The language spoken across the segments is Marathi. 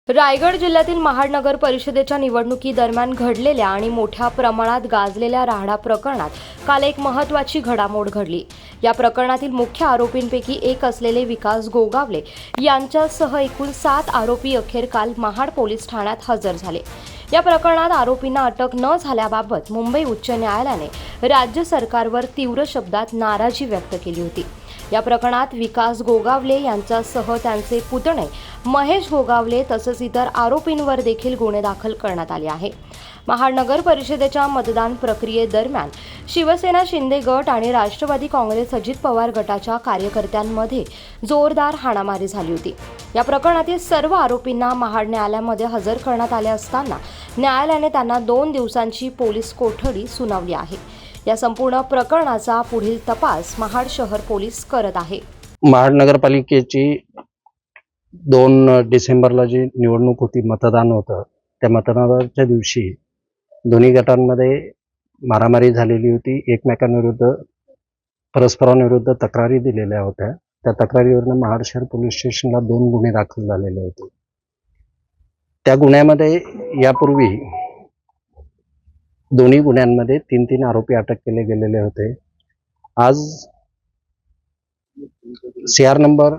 रायगड जिल्ह्यातील महाड नगर परिषदेच्या निवडणुकीदरम्यान घडलेल्या आणि मोठ्या प्रमाणात गाजलेल्या राहाडा प्रकरणात काल एक महत्त्वाची घडामोड घडली। या प्रकरणातील मुख्य आरोपींपैकी एक असलेले विकास गोगावले यांच्यासह एकूण 7 आरोपी अखेर काल महाड पोलीस ठाण्यात हजर झाले। या प्रकरणात आरोपींना अटक न झाल्याबाबत मुंबई उच्च न्यायालयाने राज्य सरकारवर तीव्र शब्दात नाराजी व्यक्त केली होती। या प्रकरणात विकास गोगावले यांच्यासह त्यांचे पुतणे महेश गोगावले तसेच इतर आरोपींवर देखील गुन्हे दाखल करण्यात आले आहे। महाड नगर परिषदेच्या मतदान प्रक्रियेदरम्यान शिवसेना शिंदे गट आणि राष्ट्रवादी काँग्रेस अजित पवार गटाच्या कार्यकर्त्यांमध्ये जोरदार हाणामारी झाली होती। या प्रकरणातील सर्व आरोपींना महाड न्यायालयामध्ये हजर करण्यात आले असताना न्यायालयाने त्यांना 2 दिवसांची पोलीस कोठडी सुनावली आहे। या संपूर्ण प्रकरणाचा पुढील तपास महाड शहर पोलीस करत आहे। महाड नगरपालिकेची 2 डिसेंबरला जी निवडणूक होती, मतदान होतं, त्या मतदानाच्या दिवशी दोन्ही गटांमध्ये मारामारी झालेली होती। एकमेकांविरुद्ध परस्परांविरुद्ध तक्रारी दिलेल्या होत्या। त्या तक्रारीवरून महाड शहर पोलीस स्टेशनला 2 गुन्हे दाखल झालेले होते। त्या गुन्ह्यामध्ये यापूर्वी दोन्ही गुन्ह्यांमध्ये 3 आरोपी अटक केले गेलेले होते। आज CR नंबर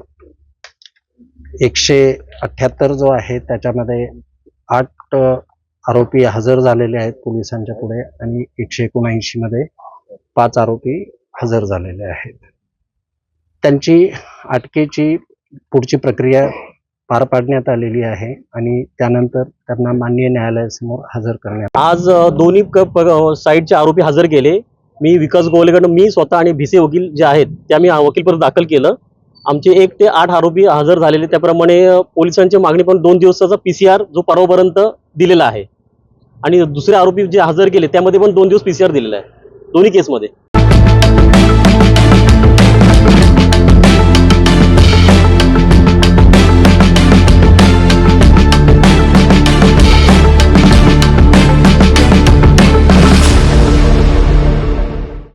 178 जो आहे त्याच्यामध्ये 8 आरोपी हजर झालेले आहेत पोलिसांच्या पुढे आणि 179 मध्ये 5 आरोपी हजर झालेले आहेत। त्यांची अटकेची पुढची प्रक्रिया पार पाडण्यात आलेली आहे आणि त्यानंतर त्यांना माननीय न्यायालयासमोर हजर करण्यात। आज दोन्ही साईडचे आरोपी हजर केले। मी विकास गोगावलेकडून मी स्वतः आणि भिसे वकील जे आहेत त्या मी वकीलपद दाखल केलं। आमचे 1 ते 8 आरोपी हजर झालेले। त्याप्रमाणे पोलिसांची मागणी पण 2 दिवसाचा PCR जो परवापर्यंत दिलेला आहे आणि दुसरे आरोपी जे हजर केले त्यामध्ये पण 2 दिवस PCR दिलेला आहे दोन्ही केसमध्ये।